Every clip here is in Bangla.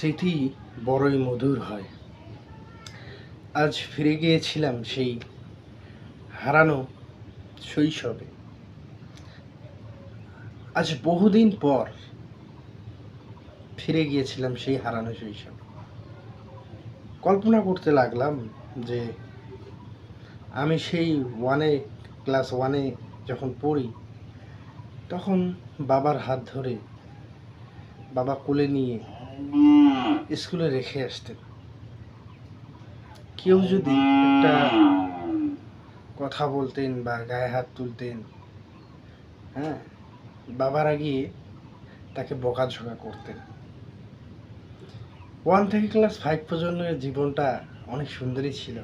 স্মৃতি বড়ই মধুর হয়। আজ ফিরে গিয়েছিলাম সেই হারানো শৈশবে। আজ বহুদিন পর ফিরে গিয়েছিলাম সেই হারানো শৈশবে। কল্পনা করতে লাগলাম যে আমি সেই ক্লাস ওয়ানে যখন পড়ি, তখন বাবার হাত ধরে বাবা কোলে নিয়ে স্কুলে রেখে আসতেন। কেউ যদি একটা কথা বলতেন বা গায়ে হাত তুলতেন, হ্যাঁ, বাবারা গিয়ে তাকে বকাঝকা করতেন। 1 থেকে ক্লাস 5 পর্যন্ত জীবনটা অনেক সুন্দরই ছিল।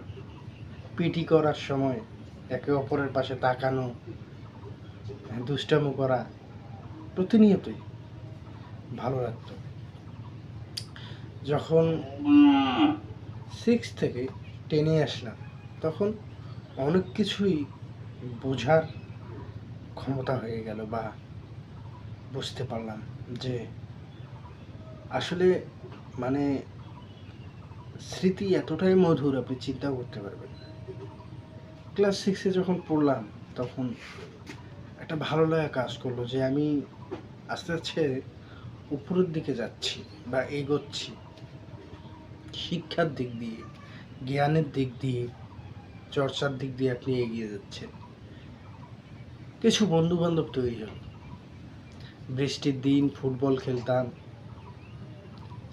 পিটি করার সময় একে অপরের পাশে তাকানো, দুষ্টামো করা প্রতিনিয়তই ভালো লাগতো। যখন 6 থেকে 10-এ আসলাম, তখন অনেক কিছুই বোঝার ক্ষমতা হয়ে গেল, বা বুঝতে পারলাম যে আসলে মানে স্মৃতি এতটাই মধুর আপনি চিন্তা করতে পারবেন। ক্লাস 6-এ যখন পড়লাম, তখন একটা ভালো লাগা কাজ করলো যে আমি আস্তে আস্তে উপরের দিকে যাচ্ছি বা এগোচ্ছি। শিক্ষার দিক দিয়ে, জ্ঞানের দিক দিয়ে, চর্চার দিক দিয়ে আপনি এগিয়ে যাচ্ছেন। কিছু বন্ধু বান্ধব তৈরি হল। বৃষ্টির দিন ফুটবল খেলতাম,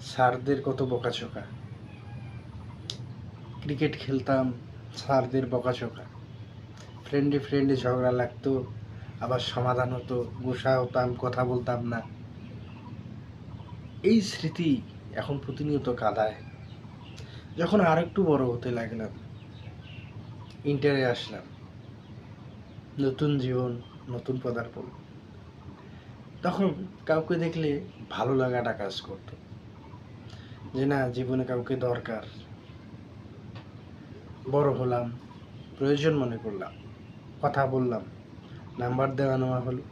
স্যারদের কত বকাঝকা। ক্রিকেট খেলতাম, স্যারদের বকাঝকা। ফ্রেন্ডে ঝগড়া লাগতো, আবার সমাধান হতো, গোসা হতাম, কথা বলতাম না। এই স্মৃতি এখন প্রতিনিয়ত কাঁদায়। যখন আর একটু বড় হতে লাগলাম, ইন্টারে আসলাম, নতুন জীবন, নতুন পদার্পণ, তখন কাউকে দেখলে ভালো লাগাটা কাজ করতো যে না, জীবনে কাউকে দরকার। বড় হলাম, প্রয়োজন মনে করলাম, কথা বললাম, নাম্বার দেওয়া নেওয়া হলো,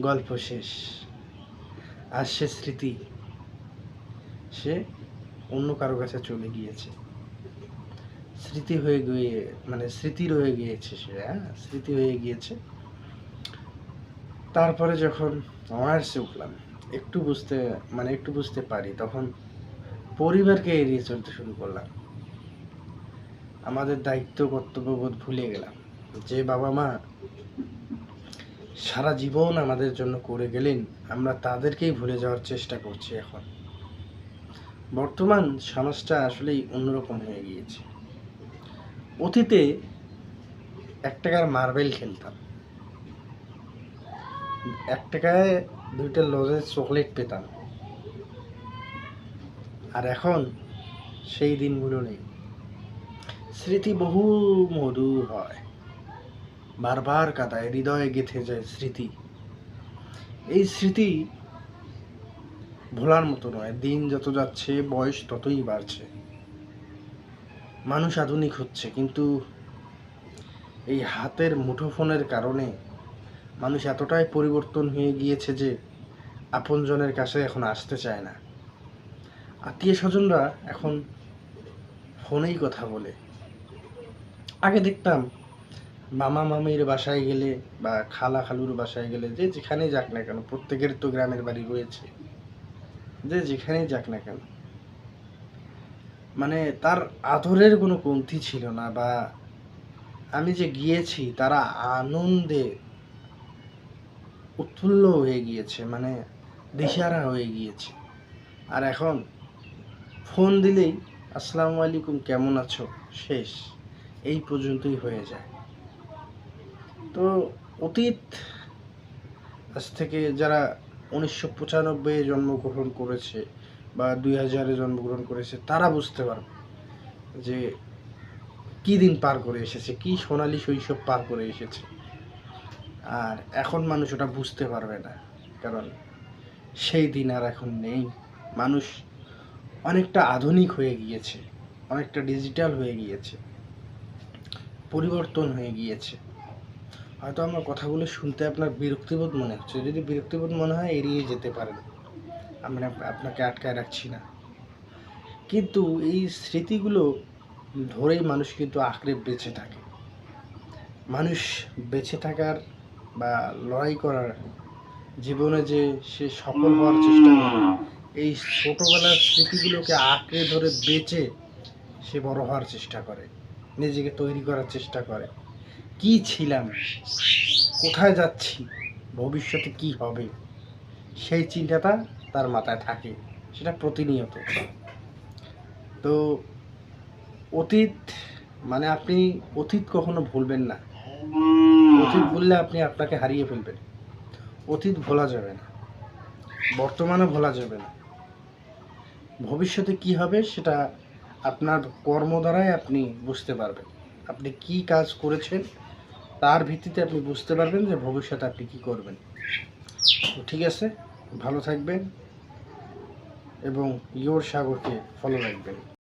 গল্প শেষ। আর সে স্মৃতি সে অন্য কারো কাছে চলে গিয়েছে, স্মৃতি হয়ে গিয়ে স্মৃতি রয়ে গিয়েছে সে, স্মৃতি হয়ে গিয়েছে। তারপরে যখন অনার্সে উঠলাম, একটু বুঝতে পারি, তখন পরিবারকে এড়িয়ে চলতে শুরু করলাম। আমাদের দায়িত্ব কর্তব্যবোধ ভুলে গেলাম। যে বাবা মা সারা জীবন আমাদের জন্য করে গেলেন, আমরা তাদেরকেই ভুলে যাওয়ার চেষ্টা করছি এখন। বর্তমান সমাজটা আসলেই অন্যরকম হয়ে গিয়েছে। অতীতে 1 টাকার মার্বেল খেলতাম, 1 টাকায় 2টা লজের চকলেট পেতাম। আর এখন সেই দিনগুলো নেই। স্মৃতি বহু মধুর হয়, বারবার কাঁদায়, হৃদয়ে গেঁথে যায় স্মৃতি। এই স্মৃতি ভোলার মতো নয়। দিন যত যাচ্ছে, বয়স ততই বাড়ছে। মানুষ আধুনিক হচ্ছে, কিন্তু এই হাতের মুঠোফোনের কারণে মানুষ এতটাই পরিবর্তন হয়ে গিয়েছে যে আপনজনের কাছে এখন আসতে চায় না। আত্মীয় স্বজনরা এখন ফোনেই কথা বলে। আগে দেখতাম মামা মামির বাসায় গেলে বা খালা খালুর বাসায় গেলে, যে যেখানেই যাক না কেন, প্রত্যেকের তো গ্রামের বাড়ি রয়েছে, যে যেখানেই যাক না কেন, তার আদরের কোনো কমতি ছিল না। বা আমি যে গিয়েছি, তারা আনন্দে উৎফুল্ল হয়ে গিয়েছে, দিশাহারা হয়ে গিয়েছে। আর এখন ফোন দিলেই আসসালামু আলাইকুম, কেমন আছো, শেষ, এই পর্যন্তই হয়ে যায়। তো অতীত, আজ থেকে যারা 1995-এ জন্মগ্রহণ করেছে বা 2000-এ জন্মগ্রহণ করেছে, তারা বুঝতে পারবে যে কী দিন পার করে এসেছে, কী সোনালি শৈশব পার করে এসেছে। আর এখন মানুষ ওটা বুঝতে পারবে না, কারণ সেই দিন আর এখন নেই। মানুষ অনেকটা আধুনিক হয়ে গিয়েছে, অনেকটা ডিজিটাল হয়ে গিয়েছে, পরিবর্তন হয়ে গিয়েছে। হয়তো আমার কথাগুলো শুনতে আপনার বিরক্তিবোধ মনে হচ্ছে। যদি বিরক্তিবোধ মনে হয়, এড়িয়ে যেতে পারেন, আমি আপনাকে আটকায় রাখছি না। কিন্তু এই স্মৃতিগুলো ধরেই মানুষ কিন্তু আঁকড়ে বেঁচে থাকে। মানুষ বেঁচে থাকার বা লড়াই করার, জীবনে যে সে সফল হওয়ার চেষ্টা করে, এই ছোটোবেলার স্মৃতিগুলোকে আঁকড়ে ধরে বেঁচে সে বড় হওয়ার চেষ্টা করে, নিজেকে তৈরি করার চেষ্টা করে। কি ছিলাম, কোথায় যাচ্ছি, ভবিষ্যতে কি হবে, সেই চিন্তাটা তার মাথায় থাকে, সেটা প্রতিনিয়ত। তো অতীত মানে আপনি অতীত কখনো ভুলবেন না। অতীত ভুললে আপনি আপনাকে হারিয়ে ফেলবেন। অতীত ভোলা যাবে না, বর্তমানে ভোলা যাবে না। ভবিষ্যতে কি হবে সেটা আপনার কর্ম দ্বারাই আপনি বুঝতে পারবেন। আপনি কি কাজ করেছেন তার ভিত্তিতে আপনি বুঝতে পারবেন যে ভবিষ্যতে আপনি কি করবেন। তো ঠিক আছে, ভালো থাকবেন এবং ইয়োর সাগরকে ফলো রাখবেন।